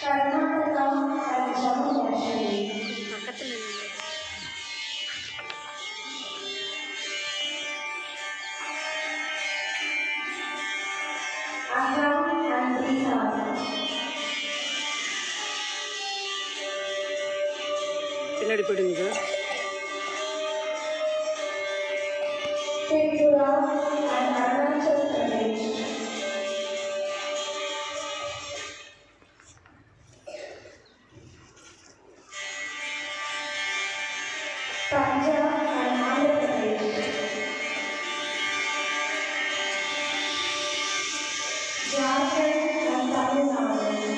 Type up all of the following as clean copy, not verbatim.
Karnataka and Jammu Kashmir, பக்கத்தில் நின்னு. Assam and Bihar, பின்னாடி போயிடுங்க. Tripura and Arunachal Pradesh, Punjab and Andhra Pradesh, Jharkhand and Tamil Nadu,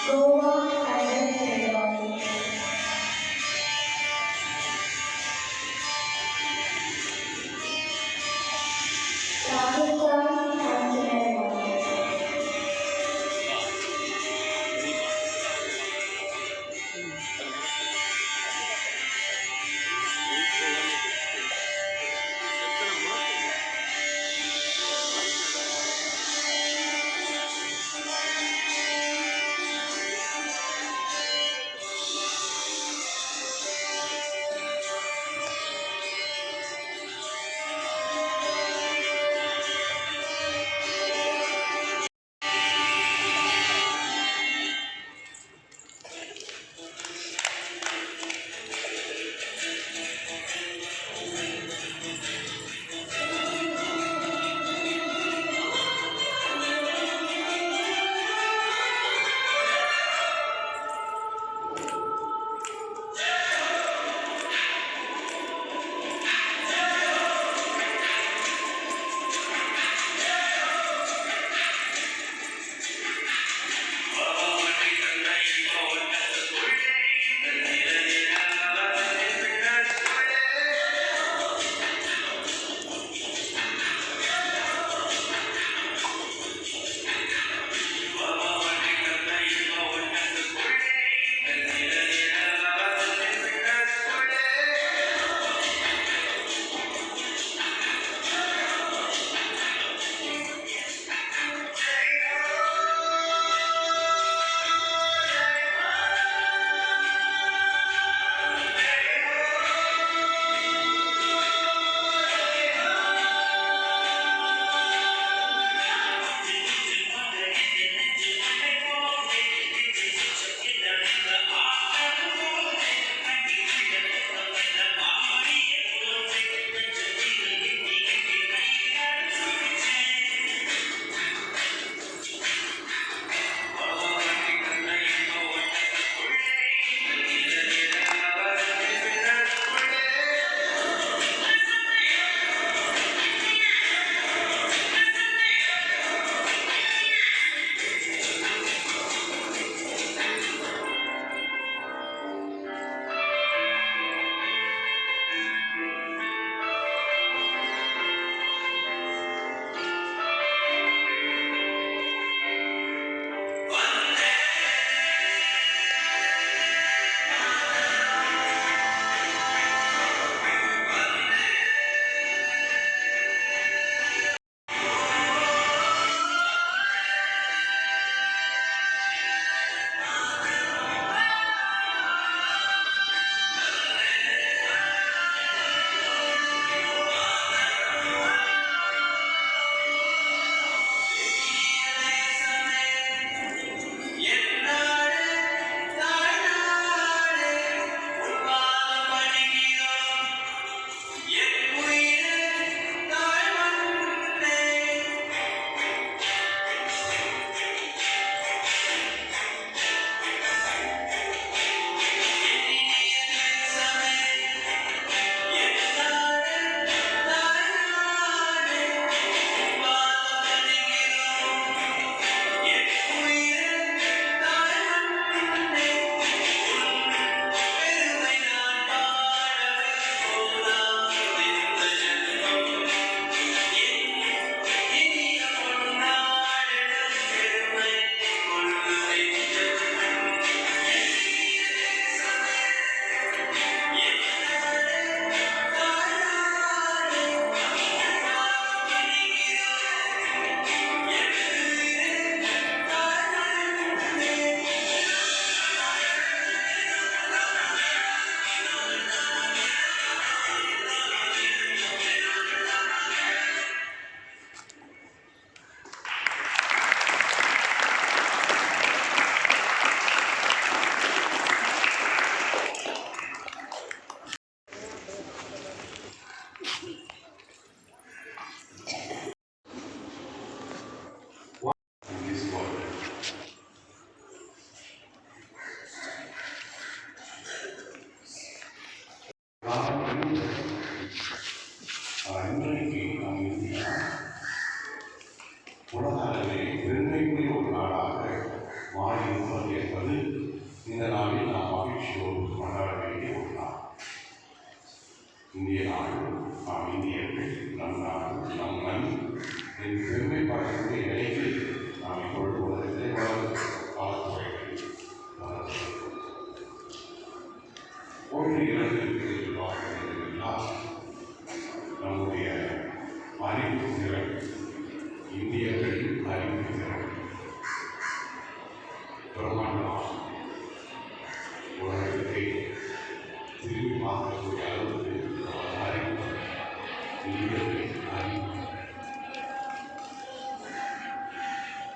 Goa and West Bengal,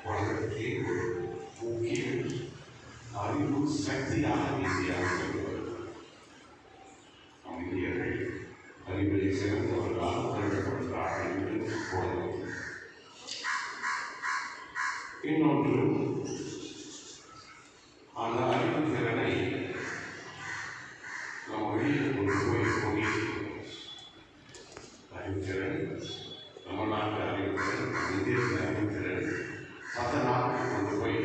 உலகத்திலே ஒரு முக்கிய அறிவு சக்தியாக இந்தியாவில் இந்தியர்கள் அறிவிலை சிறந்தவர்களாக கருதப்படுகிறார்கள் என்று கூறலாம். இன்னொன்று, அந்த அறிவு திறனை நாம் வெளியில் கொண்டு போய் கொண்டிருக்கிறோம். அறிவுத்திறன், நம்ம நாட்டு அறிவுத்திறன், இந்திய அறிவுத்திறன் மற்ற நாட்டுக்கு கொண்டு போய்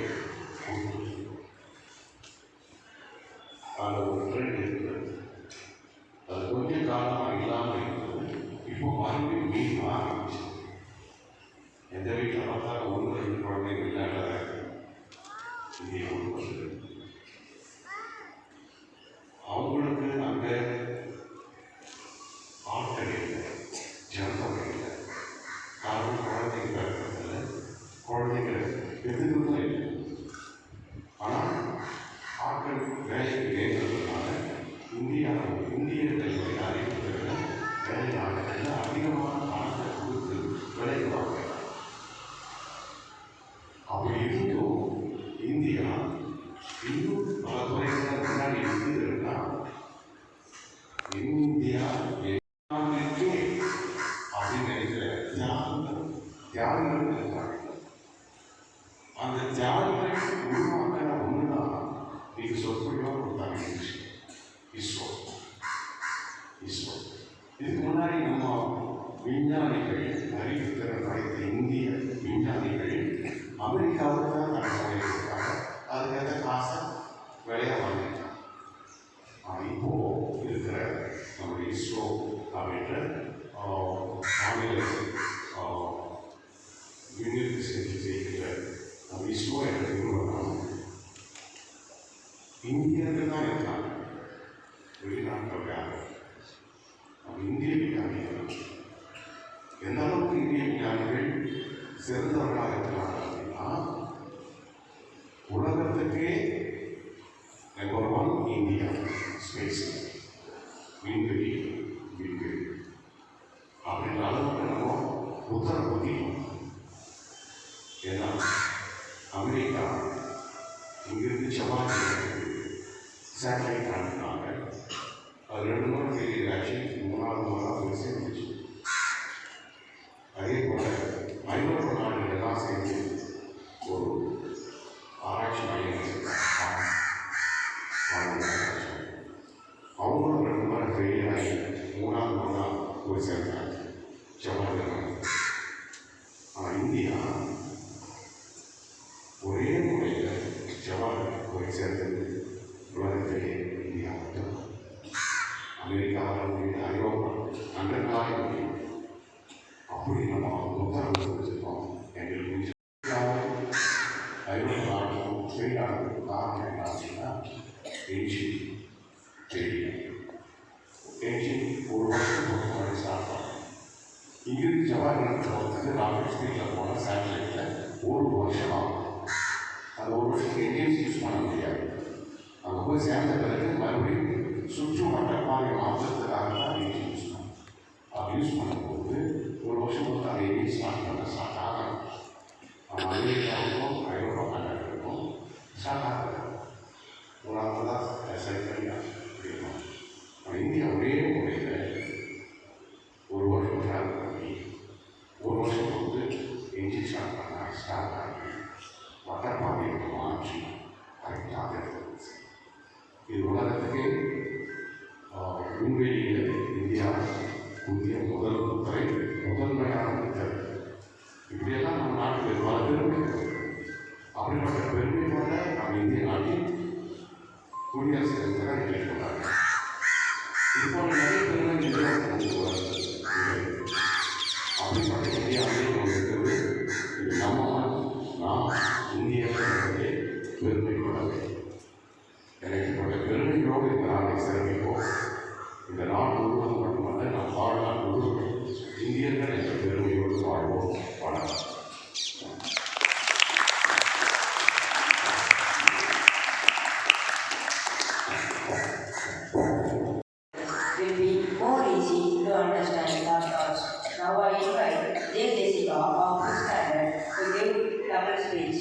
அதில் ஒரு ட்ரெண்ட் இருக்கிறது. அது கொஞ்ச காலமாக இல்லாமல் இருக்கிறது. இப்போ மறுபடியும் மீன் ஆரம்பிச்சு எந்த வீட்டில் பார்த்தாலும் 1-2 குழந்தைகள் இல்லாத இங்கே கொண்டு வந்து அவங்களுக்கு அங்கே ஆட்கள் இல்லை, ஜனத்தொகை இல்லை. காரணம் குழந்தைங்க இருக்கிறதில்ல, குழந்தைங்க எதுக்குமே இல்லை. ஆனால் ஆட்கள் வேலைக்கு வேண்டதுனால இந்தியர்களுடைய அறிவுறுத்தல வேலை நாடுகளில் அதிகமான பணத்தை கொடுத்து விளைவாங்க. அப்படி இருந்தும் இந்தியா இன்னும் பல துறைகள் முன்னாடி இருந்ததுன்னா இந்தியா இருக்கே அப்படின்னு நினைக்கிற தியாகங்கள் இருக்காங்க. அந்த தியாகங்களை உருவாக்கிற ஒன்றுதான் நீங்கள் சொற்பொழிவாக கொடுத்தாங்க இஸ்ரோ. இதுக்கு முன்னாடி நம்ம விஞ்ஞானிகள், அறிவுத்திறன் படைத்த இந்திய விஞ்ஞானிகள் அமெரிக்காவுக்கு தான் நடக்கிறாங்க. அதுக்கேற்ற காசை விலையாக வாங்கிட்டாங்க. இப்போது இருக்கிற நம்ம இஸ்ரோ அப்படின்ற மாநில விண்ணிற்கு சென்று செய்கிற நம்ம இஸ்ரோ என்ற நிறுவனம் இந்தியர்கள் தான் இருக்காங்க. வெளிநாட்டில் யாரும் நம்ம இந்திய விஞ்ஞானிகள் எந்த அளவுக்கு இந்திய விஞ்ஞானிகள் சிறந்தவர்களாக இருக்கிறாங்க அப்படின்னா உலகத்துக்கே நம்பர் 1 இந்தியா ஸ்பேஸ் விண்வெளி அப்படின்ற அளவுக்கு நம்ம உத்தரவுதி. ஏன்னா அமெரிக்கா இங்கிருந்து செவ்வாய் சேட்டலைட் அனுப்பினாங்க. அது 2 முறை ஃபெயிலியர் ஆச்சு, 3வது முறை போய் சேர்ந்துச்சு. அதே போல் ஐரோப்பா நாடுகளெல்லாம் சேர்ந்து ஒரு ஆராய்ச்சி மையம் அவங்களும் 2 முறை ஃபெயிலியர் ஆகி 3வது முறை போய் சேர்ந்தாங்க செவ்வாய். ஆனால் இந்தியா ஒரே முறையில் செவ்வாய் போய் சேர்ந்தது உலகத்திலே இந்தியா மட்டும். அமெரிக்காவில் முடியும், ஐரோப்பா அங்கெல்லாம் முடியும். அப்படி நம்ம உத்தரவு வச்சுருக்கோம். எங்களுக்கு ஐரோப்பா நாட்டும் ஸ்ரீலங்காவுக்கு காரணம் என்ன அப்படின்னா என்ஜின் தெரியும். என்ஜின் ஒரு வருஷத்துக்கு முன்னாடி ஸ்டார்ட் ஆகும். இங்கிருந்து ஜவாஹர் போகிறதுக்கு ராக்கெட் ஸ்பீடில் போன சேட்டலைட்டில் 1 வருஷம் ஆகும். அந்த 1 வருஷத்துக்கு என்ஜின்ஸ் யூஸ் பண்ண முடியாது. அங்கே போய் சேர்ந்த பிறகு மறுபடியும் சுற்று மட்டப்பாறை மாற்றத்துக்காக தான் என்ஜின் யூஸ் பண்ணும். அது யூஸ் பண்ணும்போது 1 வருஷம் பொறுத்து அந்த என்ஜின் ஸ்டார்ட் ஆகணும். ஆனால் அமெரிக்காவுக்கும் ஐரோப்பா நாட்டுக்கும் ஸ்டார்ட் ஆகலை. ஒரு ஆள் தான் சரி பண்ணியாக இருக்கணும். ஆனால் இந்தியா ஒரே முறையில் 1 வருஷம் ட்ராவல் பண்ணி 1 வருஷம் பொறுத்து என்ஜின் ஸ்டார்ட் ஆகி மட்டப்பாறையை மாற்றி கரெக்டாக இருந்துச்சு. இது உலகத்துக்கே விண்வெளியில் இந்தியா புதிய முதன்மையான திட்டம். இப்படியெல்லாம் நம்ம நாட்டுக்கு பல பெருமை. அப்படிப்பட்ட பெருமையோட நம்ம இந்திய நாட்டில் குடியரசு தலைவராக நினைக்கிறாங்க. இப்போ நிறைய பெருமை அப்படிப்பட்ட இந்தியாவிலே நம்ம இருக்கிறது. இது நாம் இந்தியாவிலே பெருமைப்படவே எனக்குப்பட்ட பெருமைகளோடு இந்த நாட்டை சிறப்பிப்போம். இந்த நாடு முழுவதும் மட்டுமல்ல, நம் வாழ்நாள் முழுவதும் இந்தியர்கள் என்ற பெருமையோடு வாழ்வோம். வணக்கம். Will be more easy to understand our thoughts. Now I invite J. Jessica of 5th standard to give double speech.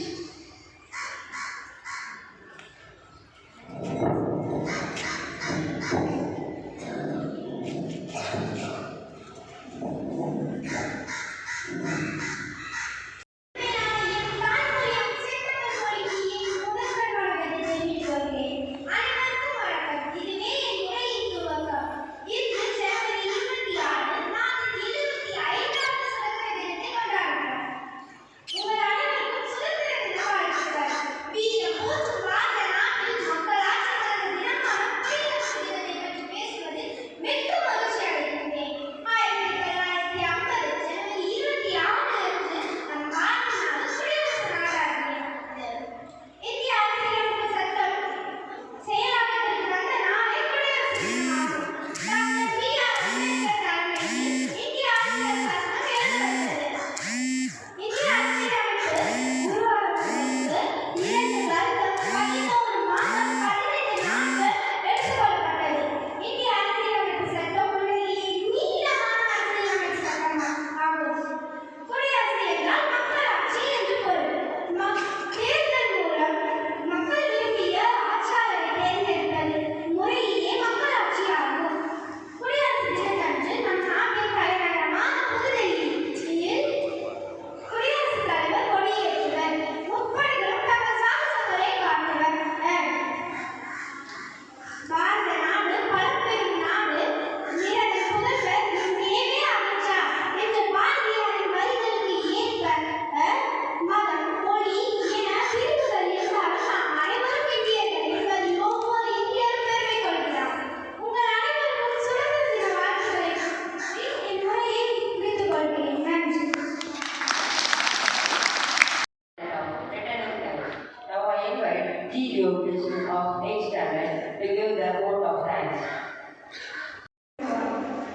CEO President of H Talent to give the vote of thanks.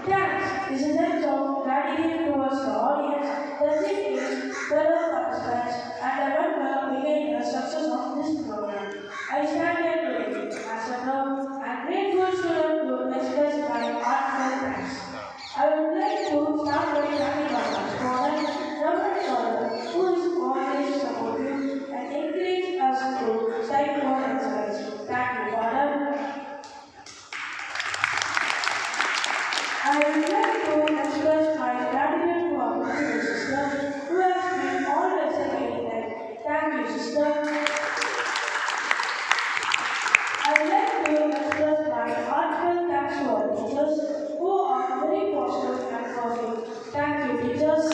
Thanks is a sense of gratitude towards the audience, the singers, fellow participants, and the member behind the success of this program. I stand here today as a proud and grateful student to express my heartfelt thanks. I would like to start by thanking our student, Reverend Father, who is always supportive and encourages us to strive for excellence. Thank you, Father. I would like to express my gratitude to our beautiful sister who has been always educated. Thank you, sister. I would like to express my heartfelt thanks to our teachers who are very positive and positive. Thank you, teachers.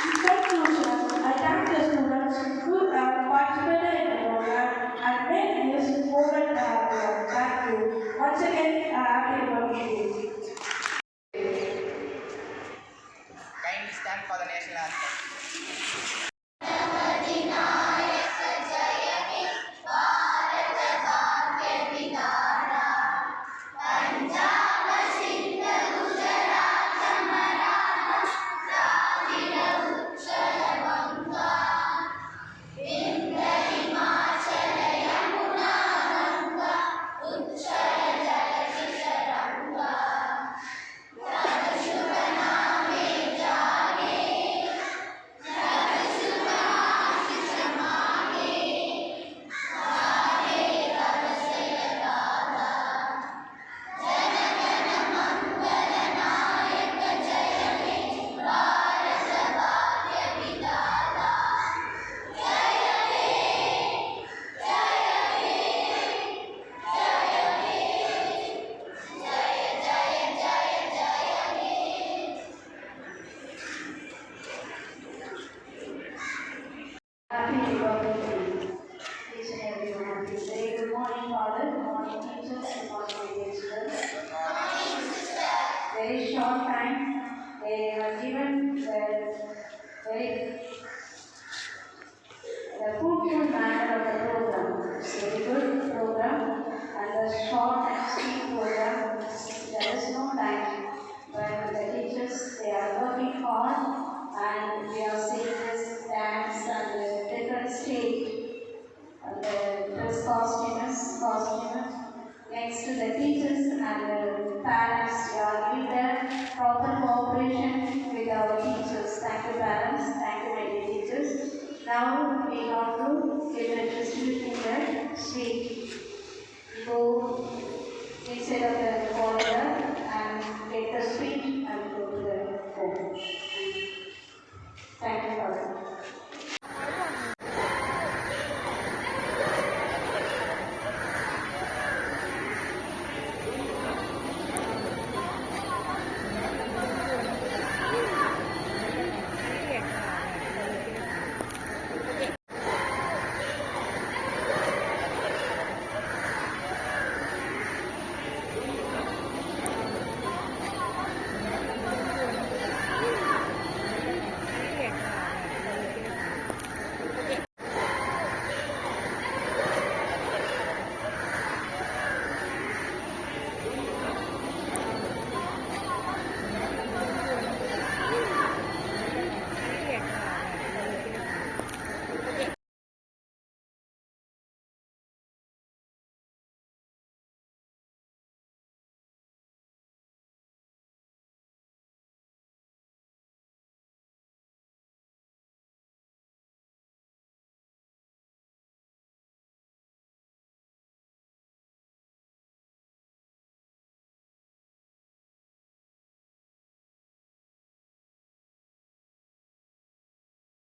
In conclusion, I thank the students who have participated in the program and made this moment a happy one. Thank you. Once again, a happy birthday. Kindly stand for the national anthem. Happy birthday, each and every one of you. Very good morning, Father. Good morning, teachers. Good morning, dear students. Very short time. They have given the fruitful manner of the program. It's a very good program and the short and sweet program. There is no time, but the teachers they are working hard and we are seeing this dance and the different stage and the dress costumers. Next to the teachers and the parents, we are giving them proper cooperation with our teachers. Thank you, parents. Thank you, my dear teachers. Now we want to give the distributing the sweet. So instead of the